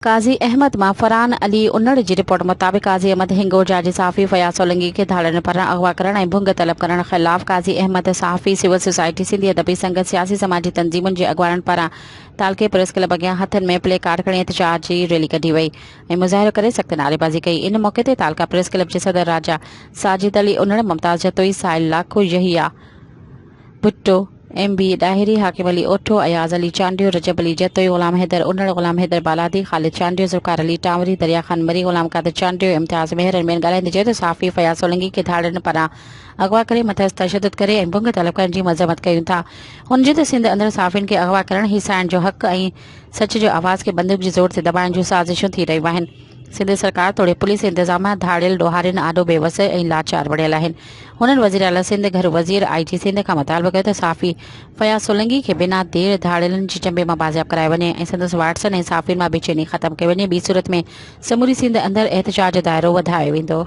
काज़ी अहमद मां फरहान अली उन्नड़ जी रिपोर्ट मुताबिक़ काज़ी अहमद हिंगोजा जी सहाफ़ी फयाज़ सोलंकी खे धाड़नि पारां अगवा करण ऐं भुंग तलब करण ख़िलाफ़ काज़ी अहमद सहाफ़ी सिविल सोसाइटी सिंधी अदबी संगत सियासी समाजी तंज़ीमुनि जे अॻवाननि पारां तालके प्रेस क्लब अॻियां हथनि में प्ले कार्ड खणी एहतजाजी रैली कढी वई ऐं मुज़ाहिरो करे सख़्त नारेबाज़ी कई। इन मौक़े ते तालका प्रेस क्लब जे सदर राजा साजिद अली उन्नड़, मुमताज़ जतोई, साहिल लाखो, यहिया भुट्टो, MB डाहिरी, हाकिम अली ओठो, अयाज़ अली चांडियो, रजब अली जतोई, गुलाम हैदर उन्नड़, गुलाम हैदर बालादी, ख़ालिद चांडियो, ज़ुल्फ़कार अली टांवरी, दरिया खान मरी, गुलाम कादिर चांडियो, इम्तियाज़ मेहर अरमेन ॻाल्हाईंदे चयो त सहाफ़ी फयाज़ सोलंकी खे धाड़नि पारां अगवा करे मथस तशद्दुद करे ऐं भुंग तलब करण जी मज़म्मत कयूं था। हुन चयो त सिंध अंदरि सहाफ़ियुनि खे अगवा करण, हिसाइण जो हक़ ऐं सच जो आवाज़ खे बंदूक जे ज़ोर ते दॿाइण जूं साज़िशूं थी रहियूं आहिनि। सिंध सरकार तोड़े पुलिस इंतज़ाम धाड़ियल ॾोहारियुनि आॾो बेवस ऐं लाचार बणियल आहिनि। हुननि वज़ीर आला सिंध, घर वज़ीर, IG सिंध खां मुतालबो कयो त सहाफ़ी फयाज़ सोलंकी खे बिना देर धाड़ियलनि जी चंबे मां बाज़ियाब कराए वञे ऐं संदसि वाट्सन ऐं सहाफ़ियुनि मां बेचैनी ख़तमु कई वञे। ॿी सूरत में समूरी सिंध अंदरि एहतजाज जो दाइरो वधायो वेंदो।